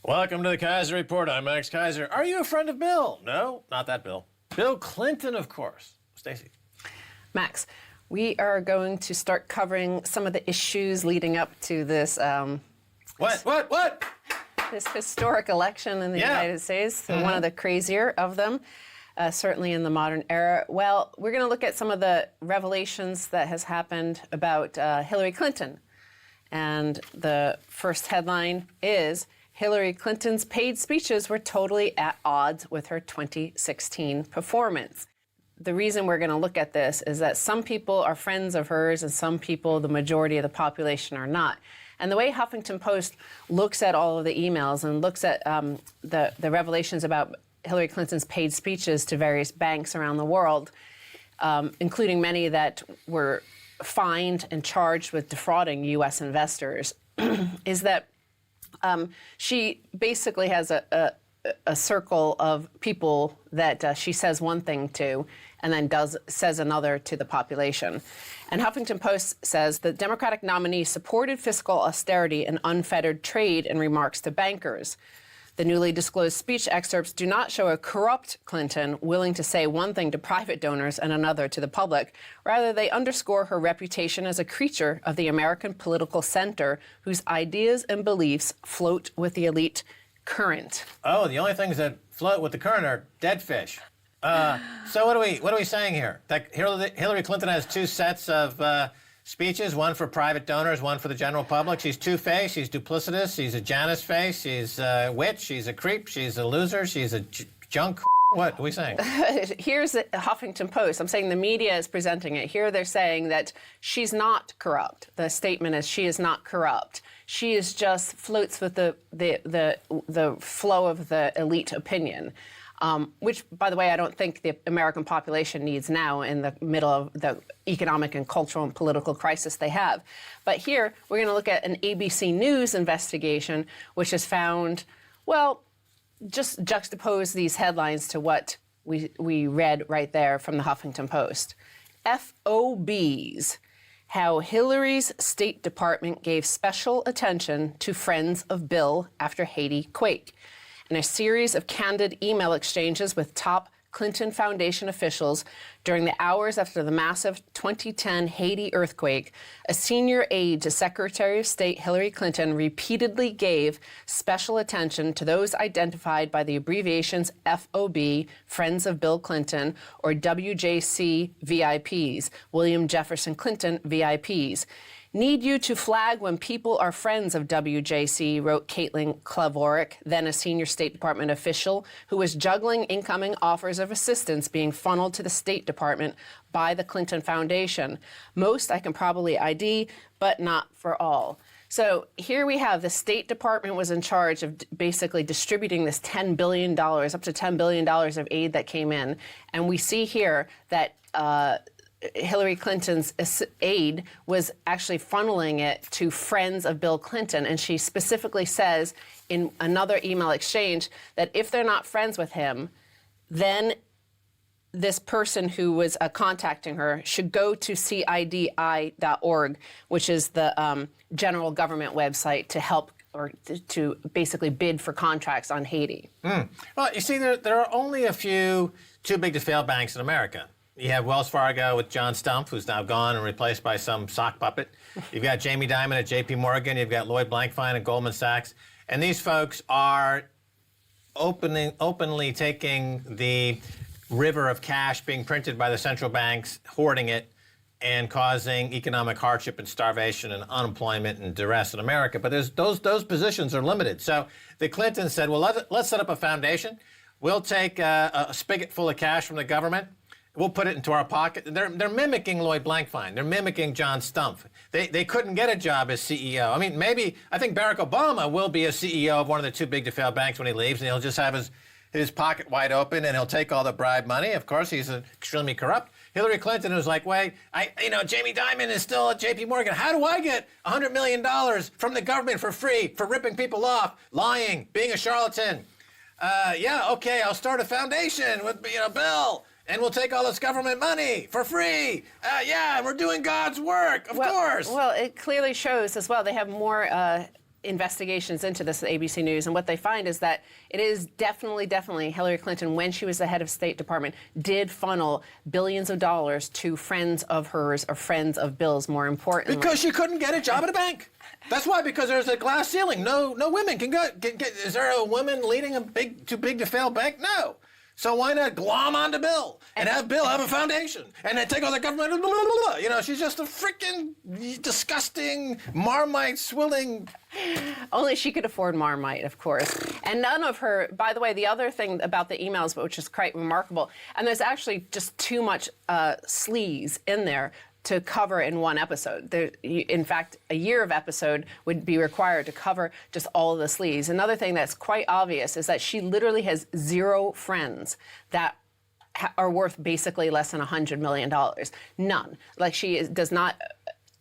Welcome to the Keiser Report. I'm Max Keiser. Are you a friend of Bill? No, not that Bill. Bill Clinton, of course. Stacey. Max, we are going to start covering some of the issues leading up to this. What? This historic election in the United States, one of the crazier of them, certainly in the modern era. Well, we're going to look at some of the revelations that has happened about Hillary Clinton. And the first headline is, Hillary Clinton's paid speeches were totally at odds with her 2016 performance. The reason we're going to look at this is that some people are friends of hers and some people, the majority of the population, are not. And the way Huffington Post looks at all of the emails and looks at the revelations about Hillary Clinton's paid speeches to various banks around the world, including many that were fined and charged with defrauding U.S. investors, is that she basically has a circle of people that she says one thing to and then says another to the population. And Huffington Post says the Democratic nominee supported fiscal austerity and unfettered trade in remarks to bankers. The newly disclosed speech excerpts do not show a corrupt Clinton willing to say one thing to private donors and another to the public. Rather, they underscore her reputation as a creature of the American political center whose ideas and beliefs float with the elite current. Oh, the only things that float with the current are dead fish. So what are we saying here? That Hillary Clinton has two sets of speeches, one for private donors, one for the general public. She's two-faced, she's duplicitous, she's a Janus face, she's a witch, she's a creep, she's a loser, she's a junk. What are we saying? Here's the Huffington Post. I'm saying the media is presenting it. Here they're saying that she's not corrupt. The statement is she is not corrupt. She is just floats with the flow of the elite opinion. Which, by the way, I don't think the American population needs now in the middle of the economic and cultural and political crisis they have. But here, we're going to look at an ABC News investigation, which has found, well, just juxtapose these headlines to what we read right there from the Huffington Post. FOBs, how Hillary's State Department gave special attention to friends of Bill after Haiti quake. In a series of candid email exchanges with top Clinton Foundation officials during the hours after the massive 2010 Haiti earthquake, a senior aide to Secretary of State Hillary Clinton repeatedly gave special attention to those identified by the abbreviations FOB, Friends of Bill Clinton, or WJC VIPs, William Jefferson Clinton VIPs. Need you to flag when people are friends of WJC, wrote Caitlin Klavoric, then a senior State Department official who was juggling incoming offers of assistance being funneled to the State Department by the Clinton Foundation. Most I can probably ID, but not for all. So here we have the State Department was in charge of basically distributing this $10 billion, up to $10 billion of aid that came in. And we see here that Hillary Clinton's aide was actually funneling it to friends of Bill Clinton. And she specifically says in another email exchange that if they're not friends with him, then this person who was contacting her should go to CIDI.org, which is the general government website to help or to basically bid for contracts on Haiti. Well, you see, there are only a few too big to fail banks in America. You have Wells Fargo with John Stumpf, who's now gone and replaced by some sock puppet. You've got Jamie Dimon at J.P. Morgan. You've got Lloyd Blankfein at Goldman Sachs. And these folks are openly taking the river of cash being printed by the central banks, hoarding it, and causing economic hardship and starvation and unemployment and duress in America. But those positions are limited. So the Clintons said, well, let's set up a foundation. We'll take a spigot full of cash from the government. We'll put it into our pocket. They're mimicking Lloyd Blankfein. They're mimicking John Stumpf. They couldn't get a job as CEO. I mean, I think Barack Obama will be a CEO of one of the too big to fail banks when he leaves, and he'll just have his pocket wide open, and he'll take all the bribe money. Of course, he's extremely corrupt. Hillary Clinton was like, wait, Jamie Dimon is still at J.P. Morgan. How do I get $100 million from the government for free for ripping people off, lying, being a charlatan? Okay, I'll start a foundation with Bill. And we'll take all this government money for free. And we're doing God's work, of course. Well, it clearly shows as well. They have more investigations into this at ABC News, and what they find is that it is definitely Hillary Clinton, when she was the head of State Department, did funnel billions of dollars to friends of hers or friends of Bill's, more importantly. Because she couldn't get a job at a bank. That's why, because there's a glass ceiling. No women can go. Is there a woman leading a too big to fail bank? No. So why not glom onto Bill and have Bill have a foundation and then take all the government? Blah, blah, blah. You know, she's just a freaking disgusting Marmite swilling. Only she could afford Marmite, of course. And none of her, by the way, the other thing about the emails, which is quite remarkable, and there's actually just too much sleaze in there to cover in one episode. In fact, a year of episode would be required to cover just all of the sleaze. Another thing that's quite obvious is that she literally has 0 friends that are worth basically less than $100 million. None. Like, does not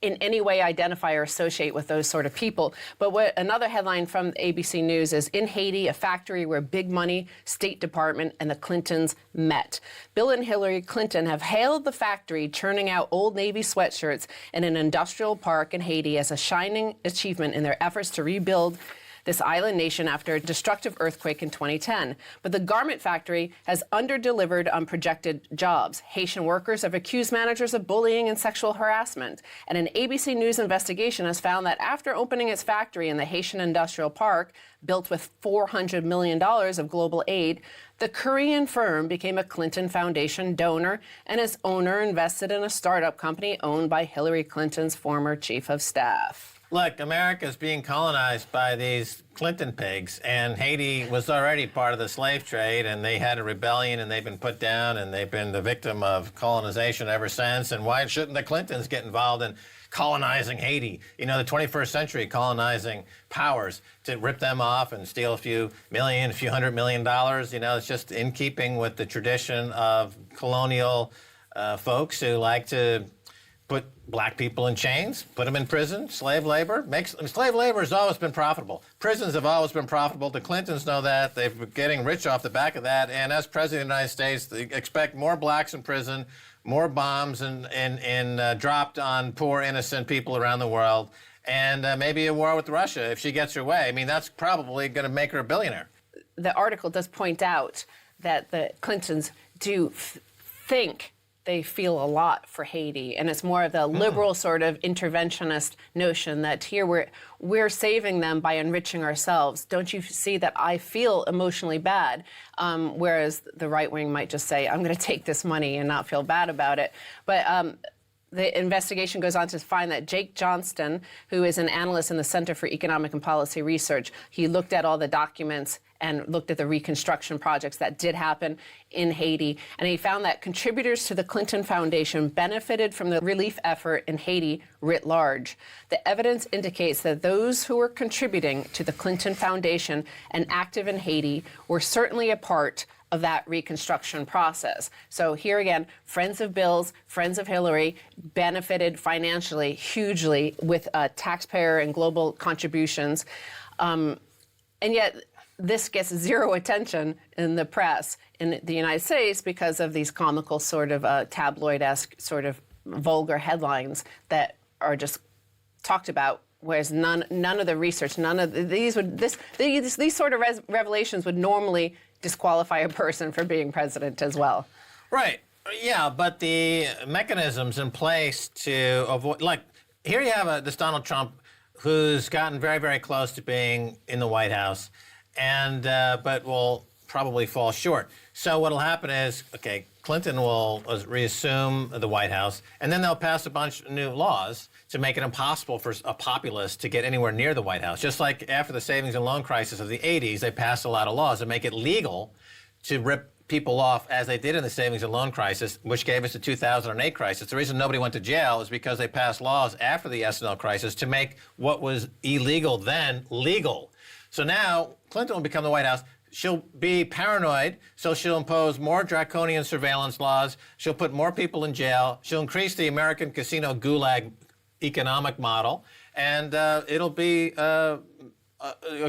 in any way identify or associate with those sort of people. But another headline from ABC News is, in Haiti, a factory where big money, State Department, and the Clintons met. Bill and Hillary Clinton have hailed the factory churning out Old Navy sweatshirts in an industrial park in Haiti as a shining achievement in their efforts to rebuild this island nation after a destructive earthquake in 2010. But the garment factory has under-delivered on projected jobs. Haitian workers have accused managers of bullying and sexual harassment. And an ABC News investigation has found that after opening its factory in the Haitian industrial park, built with $400 million of global aid, the Korean firm became a Clinton Foundation donor, and its owner invested in a startup company owned by Hillary Clinton's former chief of staff. Look, America's being colonized by these Clinton pigs, and Haiti was already part of the slave trade, and they had a rebellion, and they've been put down, and they've been the victim of colonization ever since. And why shouldn't the Clintons get involved in colonizing Haiti? You know, the 21st century colonizing powers, to rip them off and steal a few million, a few $100 million. You know, it's just in keeping with the tradition of colonial folks who like to put black people in chains, put them in prison, slave labor. Slave labor has always been profitable. Prisons have always been profitable. The Clintons know that. They've been getting rich off the back of that. And as president of the United States, they expect more blacks in prison, more bombs and dropped on poor, innocent people around the world, and maybe a war with Russia if she gets her way. I mean, that's probably going to make her a billionaire. The article does point out that the Clintons do think they feel a lot for Haiti, and it's more of the liberal sort of interventionist notion that here we're saving them by enriching ourselves. Don't you see that I feel emotionally bad? Whereas the right wing might just say, I'm going to take this money and not feel bad about it. But the investigation goes on to find that Jake Johnston, who is an analyst in the Center for Economic and Policy Research, he looked at all the documents and looked at the reconstruction projects that did happen in Haiti. And he found that contributors to the Clinton Foundation benefited from the relief effort in Haiti writ large. The evidence indicates that those who were contributing to the Clinton Foundation and active in Haiti were certainly a part of that reconstruction process. So here again, friends of Bill's, friends of Hillary benefited financially hugely with taxpayer and global contributions. And yet, this gets zero attention in the press in the United States because of these comical sort of tabloid-esque sort of vulgar headlines that are just talked about, whereas none of the research, none of these sort of revelations would normally disqualify a person for being president as well. Right. Yeah, but the mechanisms in place to avoid, like, here you have this Donald Trump who's gotten very, very close to being in the White House, and but will probably fall short. So what'll happen is, okay, Clinton will reassume the White House, and then they'll pass a bunch of new laws to make it impossible for a populist to get anywhere near the White House. Just like after the savings and loan crisis of the 80s, they passed a lot of laws to make it legal to rip people off, as they did in the savings and loan crisis, which gave us the 2008 crisis. The reason nobody went to jail is because they passed laws after the S&L crisis to make what was illegal then legal. So now Clinton will become the White House. She'll be paranoid, so she'll impose more draconian surveillance laws. She'll put more people in jail. She'll increase the American casino gulag economic model, and it'll be a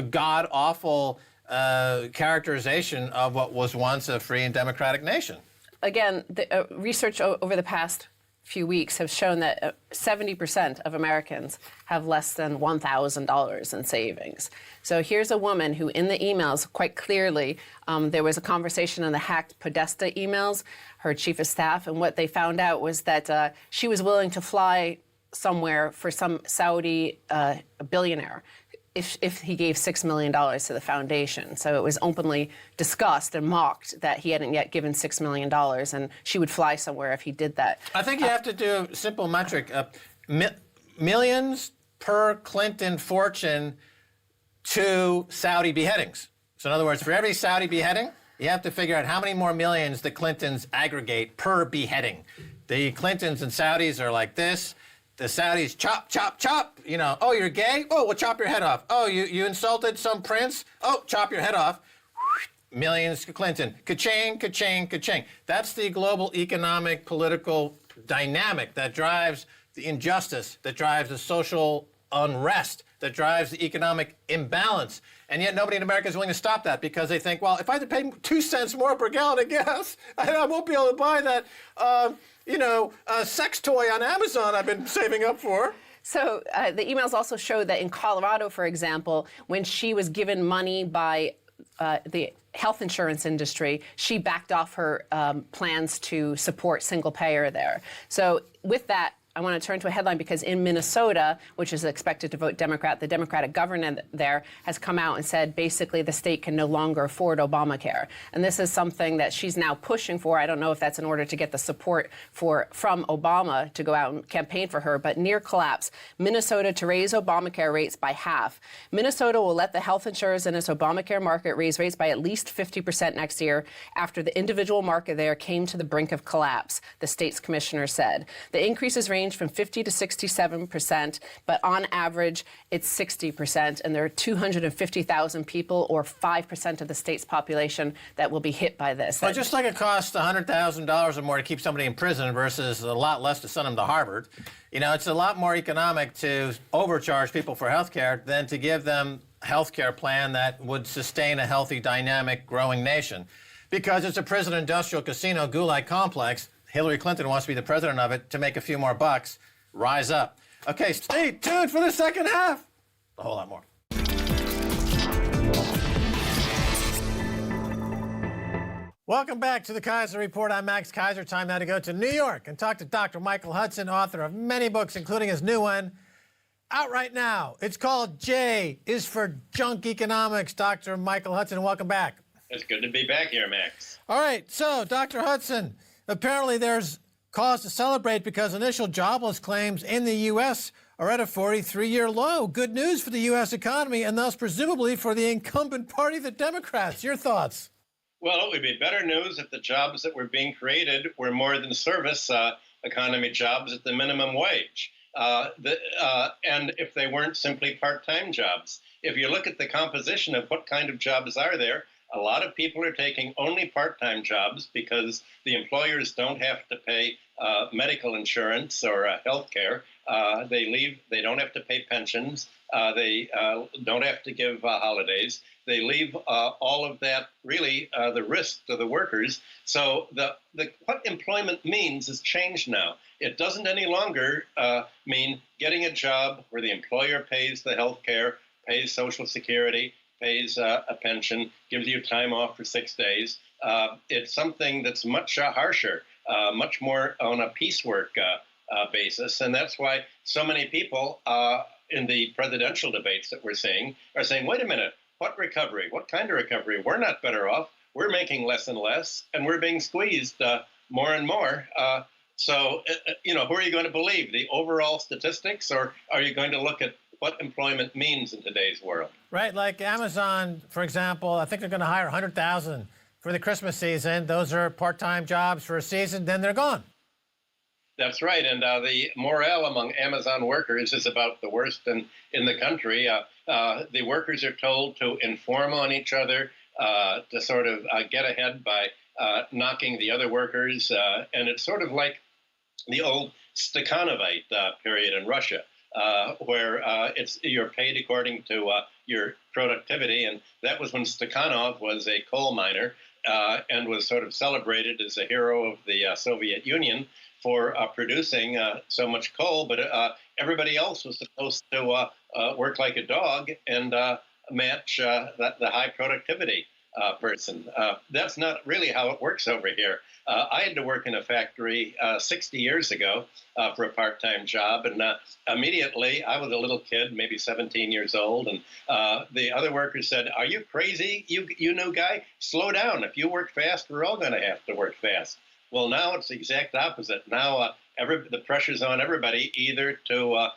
god-awful characterization of what was once a free and democratic nation. Again, the research over the past few weeks have shown that 70% of Americans have less than $1,000 in savings. So here's a woman who, in the emails, quite clearly, there was a conversation in the hacked Podesta emails, her chief of staff, and what they found out was that she was willing to fly somewhere for some Saudi billionaire if he gave $6 million to the foundation. So it was openly discussed and mocked that he hadn't yet given $6 million, and she would fly somewhere if he did that. I think you have to do a simple metric. Millions per Clinton fortune to Saudi beheadings. So in other words, for every Saudi beheading, you have to figure out how many more millions the Clintons aggregate per beheading. The Clintons and Saudis are like this. The Saudis chop, chop, chop. You know, oh, you're gay? Oh, we'll chop your head off. Oh, you insulted some prince? Oh, chop your head off. Millions to Clinton. Ka-ching, ka-ching, ka-ching. That's the global economic, political dynamic that drives the injustice, that drives the social unrest, that drives the economic imbalance. And yet nobody in America is willing to stop that because they think, well, if I have to pay 2 cents more per gallon of gas, I won't be able to buy that, sex toy on Amazon I've been saving up for. So the emails also show that in Colorado, for example, when she was given money by the health insurance industry, she backed off her plans to support single payer there. So with that, I want to turn to a headline because in Minnesota, which is expected to vote Democrat, the Democratic governor there has come out and said basically the state can no longer afford Obamacare. And this is something that she's now pushing for. I don't know if that's in order to get the support from Obama to go out and campaign for her, but near collapse. Minnesota to raise Obamacare rates by half. Minnesota will let the health insurers in its Obamacare market raise rates by at least 50% next year after the individual market there came to the brink of collapse, the state's commissioner said. The increases range from 50 to 67%, but on average, it's 60%, and there are 250,000 people, or 5% of the state's population, that will be hit by this. Well, just like it costs $100,000 or more to keep somebody in prison versus a lot less to send them to Harvard, it's a lot more economic to overcharge people for health care than to give them a health care plan that would sustain a healthy, dynamic, growing nation. Because it's a prison industrial casino gulag complex. Hillary Clinton wants to be the president of it to make a few more bucks. Rise up. Okay, stay tuned for the second half. A whole lot more. Welcome back to the Keiser Report. I'm Max Keiser. Time now to go to New York and talk to Dr. Michael Hudson, author of many books, including his new one, out right now. It's called J is for Junk Economics. Dr. Michael Hudson, welcome back. It's good to be back here, Max. All right, so Dr. Hudson, apparently there's cause to celebrate because initial jobless claims in the U.S. are at a 43-year low. Good news for the U.S. economy and thus presumably for the incumbent party, the Democrats. Your thoughts? Well, it would be better news if the jobs that were being created were more than service economy jobs at the minimum wage. And if they weren't simply part-time jobs. If you look at the composition of what kind of jobs are there, a lot of people are taking only part-time jobs because the employers don't have to pay medical insurance or health care. They don't have to pay pensions. They don't have to give holidays. They leave all of that, really, the risk to the workers. So what employment means has changed now. It doesn't any longer mean getting a job where the employer pays the health care, pays Social Security, pays a pension, gives you time off for 6 days. It's something that's much harsher, much more on a piecework basis. And that's why so many people in the presidential debates that we're seeing are saying, wait a minute, what recovery? What kind of recovery? We're not better off. We're making less and less, and we're being squeezed more and more. So, who are you going to believe? The overall statistics, or are you going to look at what employment means in today's world? Right, like Amazon, for example, I think they're going to hire 100,000 for the Christmas season. Those are part-time jobs for a season, then they're gone. That's right, and the morale among Amazon workers is about the worst in the country. The workers are told to inform on each other, to sort of get ahead by knocking the other workers, and it's sort of like the old Stakhanovite period in Russia. Where you're paid according to your productivity, and that was when Stakhanov was a coal miner, and was sort of celebrated as a hero of the Soviet Union for producing so much coal, but everybody else was supposed to work like a dog and match the high productivity person. That's not really how it works over here. I had to work in a factory 60 years ago for a part-time job, and immediately I was a little kid, maybe 17 years old, and the other workers said, "Are you crazy, you new guy? Slow down. If you work fast, we're all going to have to work fast." Well, now it's the exact opposite. Now the pressure's on everybody either to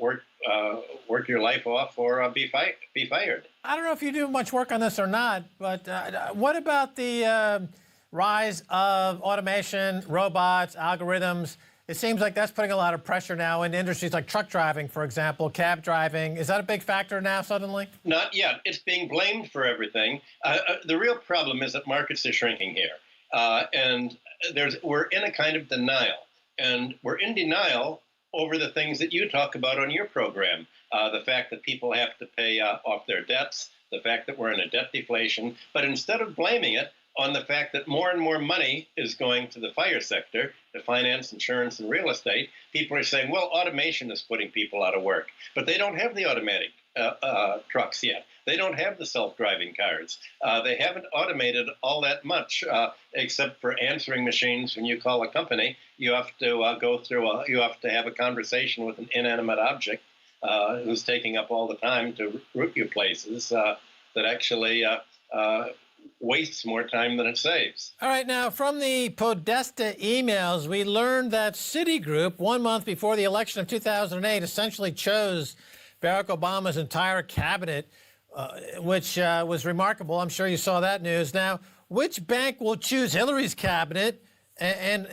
work your life off or be fired. I don't know if you do much work on this or not, but what about the rise of automation, robots, algorithms? It seems like that's putting a lot of pressure now in industries like truck driving, for example, cab driving. Is that a big factor now suddenly? Not yet. It's being blamed for everything. The real problem is that markets are shrinking here. And we're in a kind of denial. And we're in denial over the things that you talk about on your program. The fact that people have to pay off their debts, the fact that we're in a debt deflation. But instead of blaming it on the fact that more and more money is going to the fire sector, to finance, insurance, and real estate, people are saying, well, automation is putting people out of work. But they don't have the automatic trucks yet. They don't have the self-driving cars. They haven't automated all that much, except for answering machines. When you call a company, you have to you have to have a conversation with an inanimate object who's taking up all the time to route you places that actually wastes more time than it saves. All right, now from the Podesta emails, we learned that Citigroup, 1 month before the election of 2008, essentially chose Barack Obama's entire cabinet, which was remarkable. I'm sure you saw that news. Now, which bank will choose Hillary's cabinet? And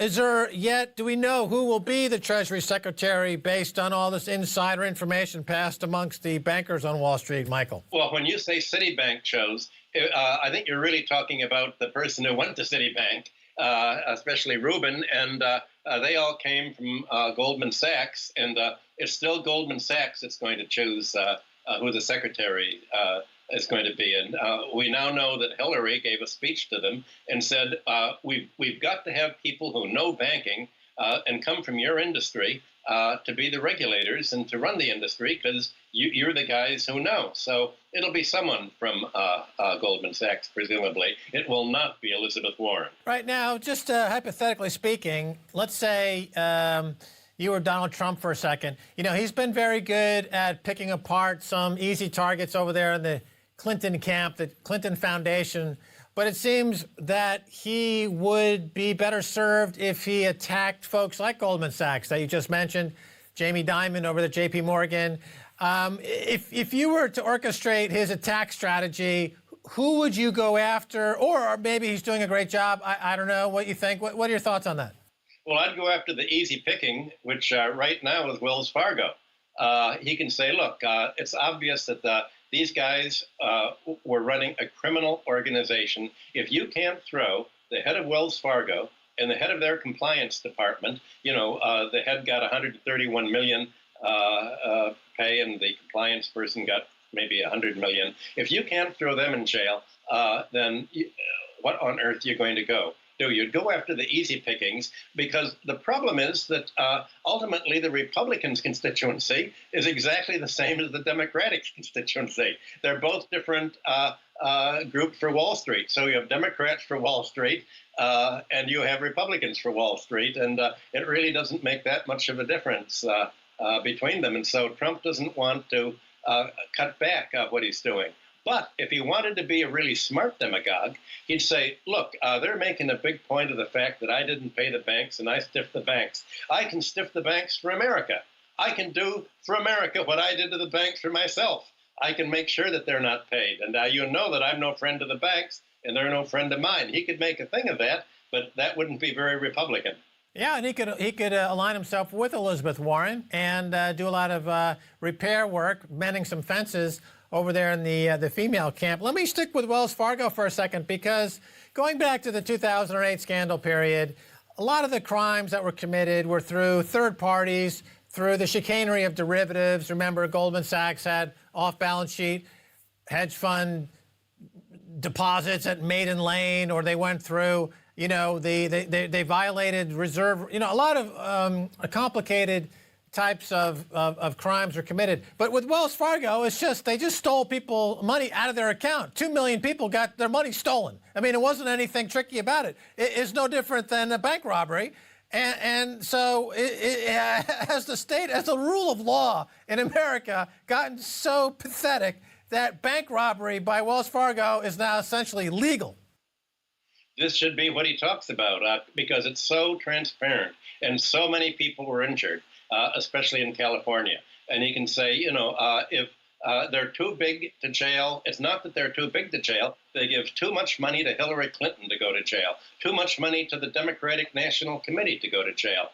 is there yet, do we know who will be the Treasury Secretary based on all this insider information passed amongst the bankers on Wall Street, Michael? Well, when you say Citibank chose, I think you're really talking about the person who went to Citibank, especially Rubin, and they all came from Goldman Sachs, and it's still Goldman Sachs that's going to choose who the secretary is going to be. And we now know that Hillary gave a speech to them and said, we've got to have people who know banking and come from your industry to be the regulators and to run the industry, because you're the guys who know. So it'll be someone from Goldman Sachs, presumably. It will not be Elizabeth Warren. Right now, just hypothetically speaking, let's say you were Donald Trump for a second. You know, he's been very good at picking apart some easy targets over there in the Clinton camp, the Clinton Foundation. But it seems that he would be better served if he attacked folks like Goldman Sachs that you just mentioned, Jamie Dimon over at J.P. Morgan. If you were to orchestrate his attack strategy, who would you go after? Or maybe he's doing a great job. I don't know what you think. What are your thoughts on that? Well, I'd go after the easy picking, which right now is Wells Fargo. He can say, look, it's obvious that these guys were running a criminal organization. If you can't throw the head of Wells Fargo and the head of their compliance department, the head got $131 million pay and the compliance person got maybe $100 million. If you can't throw them in jail, then what on earth are you going to go? You'd go after the easy pickings, because the problem is that ultimately the Republicans' constituency is exactly the same as the Democratic constituency. They're both different groups for Wall Street. So you have Democrats for Wall Street and you have Republicans for Wall Street, and it really doesn't make that much of a difference between them. And so Trump doesn't want to cut back what he's doing. But if he wanted to be a really smart demagogue, he'd say, look, they're making a big point of the fact that I didn't pay the banks and I stiffed the banks. I can stiff the banks for America. I can do for America what I did to the banks for myself. I can make sure that they're not paid. And you know that I'm no friend of the banks and they're no friend of mine. He could make a thing of that, but that wouldn't be very Republican. Yeah, and he could align himself with Elizabeth Warren and do a lot of repair work, mending some fences over there in the female camp. Let me stick with Wells Fargo for a second, because going back to the 2008 scandal period, a lot of the crimes that were committed were through third parties, through the chicanery of derivatives. Remember, Goldman Sachs had off-balance sheet hedge fund deposits at Maiden Lane, or they went through, they violated reserve, a lot of complicated types of crimes are committed. But with Wells Fargo, they just stole people money out of their account. 2 million people got their money stolen. I mean, it wasn't anything tricky about it. It's no different than a bank robbery. And so has the rule of law in America gotten so pathetic that bank robbery by Wells Fargo is now essentially legal? This should be what he talks about because it's so transparent and so many people were injured, especially in California. And he can say, if they're too big to jail, it's not that they're too big to jail. They give too much money to Hillary Clinton to go to jail, too much money to the Democratic National Committee to go to jail.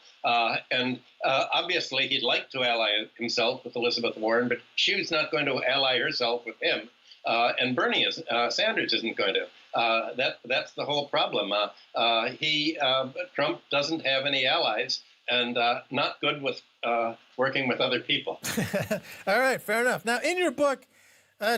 And obviously, he'd like to ally himself with Elizabeth Warren, but she's not going to ally herself with him. And Sanders isn't going to. That's the whole problem. Trump doesn't have any allies, and not good with working with other people. All right, fair enough. Now, in your book,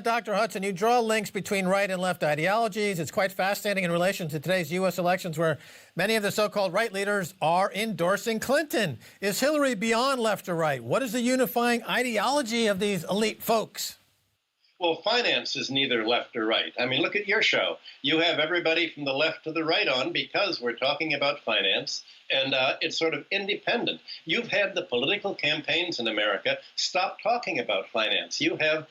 Dr. Hudson, you draw links between right and left ideologies. It's quite fascinating in relation to today's U.S. elections, where many of the so-called right leaders are endorsing Clinton. Is Hillary beyond left or right? What is the unifying ideology of these elite folks? Well, finance is neither left or right. I mean, look at your show. You have everybody from the left to the right on because we're talking about finance, and it's sort of independent. You've had the political campaigns in America stop talking about finance. You have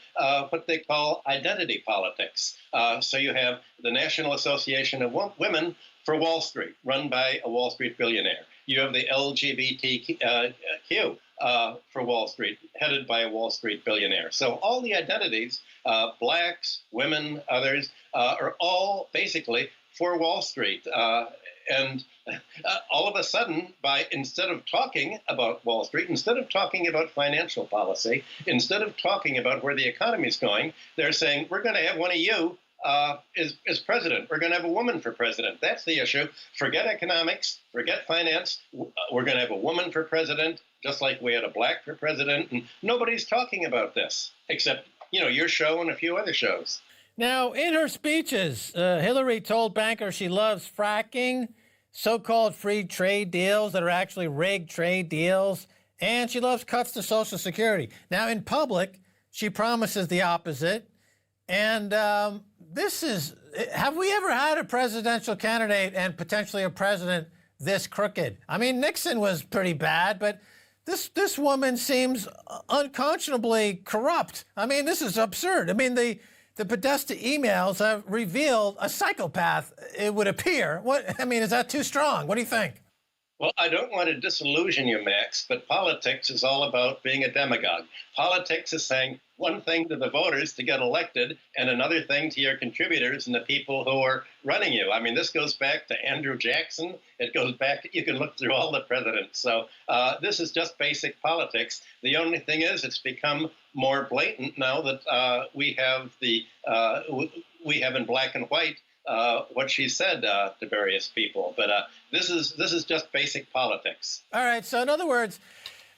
what they call identity politics. So you have the National Association of Women for Wall Street, run by a Wall Street billionaire. You have the LGBTQ for Wall Street, headed by a Wall Street billionaire. So all the identities, blacks, women, others, are all basically for Wall Street. And all of a sudden, instead of talking about Wall Street, instead of talking about financial policy, instead of talking about where the economy is going, they're saying, we're going to have one of you is president. We're going to have a woman for president. That's the issue. Forget economics, forget finance. We're going to have a woman for president, just like we had a black for president. And nobody's talking about this except, your show and a few other shows. Now, in her speeches, Hillary told bankers she loves fracking, so-called free trade deals that are actually rigged trade deals, and she loves cuts to Social Security. Now, in public, she promises the opposite. And have we ever had a presidential candidate and potentially a president this crooked? I mean, Nixon was pretty bad, but this woman seems unconscionably corrupt. I mean, this is absurd. I mean, the Podesta emails have revealed a psychopath, it would appear. Is that too strong? What do you think? Well, I don't want to disillusion you, Max, but politics is all about being a demagogue. Politics is saying one thing to the voters to get elected and another thing to your contributors and the people who are running you. I mean, this goes back to Andrew Jackson. It goes back, you can look through all the presidents. So this is just basic politics. The only thing is it's become more blatant now that we have in black and white what she said to various people. But this is just basic politics. All right. So in other words,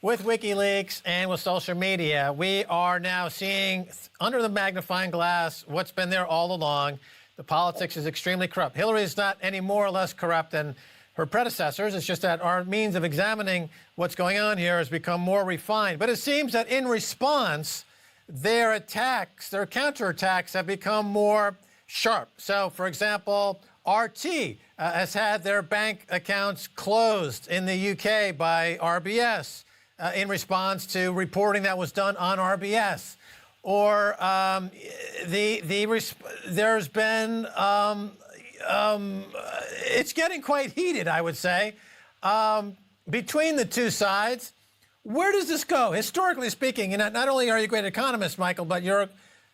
with WikiLeaks and with social media, we are now seeing under the magnifying glass what's been there all along. The politics is extremely corrupt. Hillary is not any more or less corrupt than her predecessors. It's just that our means of examining what's going on here has become more refined. But it seems that in response, their counterattacks have become more sharp. So, for example, RT has had their bank accounts closed in the UK by RBS in response to reporting that was done on RBS. Or there's been, it's getting quite heated, I would say, between the two sides. Where does this go? Historically speaking, and not only are you a great economist, Michael, but you're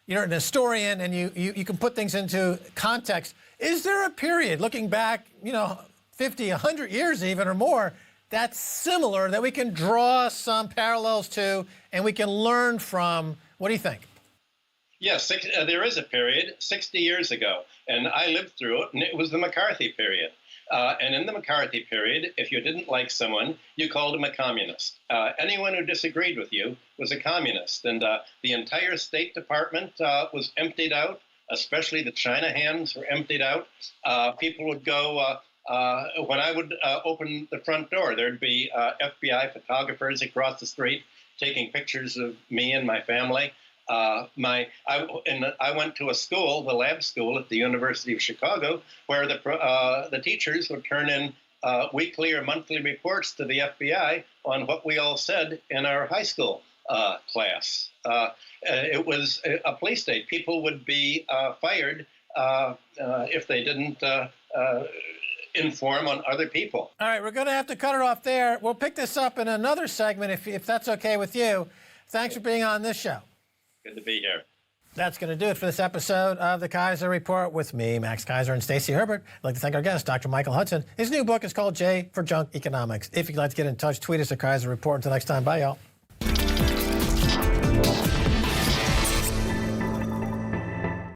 an historian and you can put things into context. Is there a period, looking back, 50, 100 years even or more, that's similar, that we can draw some parallels to and we can learn from? What do you think? Yes, there is a period 60 years ago, and I lived through it, and it was the McCarthy period. And in the McCarthy period, if you didn't like someone, you called him a communist. Anyone who disagreed with you was a communist. And the entire State Department was emptied out. especially the China hands were emptied out. People would go, when I would open the front door, there'd be FBI photographers across the street taking pictures of me and my family. I went to a school, the lab school at the University of Chicago, where the teachers would turn in weekly or monthly reports to the FBI on what we all said in our high school class. It was a police state. People would be fired if they didn't inform on other people. All right, we're going to have to cut it off there. We'll pick this up in another segment if that's okay with you. Thanks for being on this show. Good to be here. That's going to do it for this episode of the Keiser Report with me, Max Keiser, and Stacey Herbert. I'd like to thank our guest, Dr. Michael Hudson. His new book is called J for Junk Economics. If you'd like to get in touch, tweet us at Keiser Report. Until next time, bye, y'all.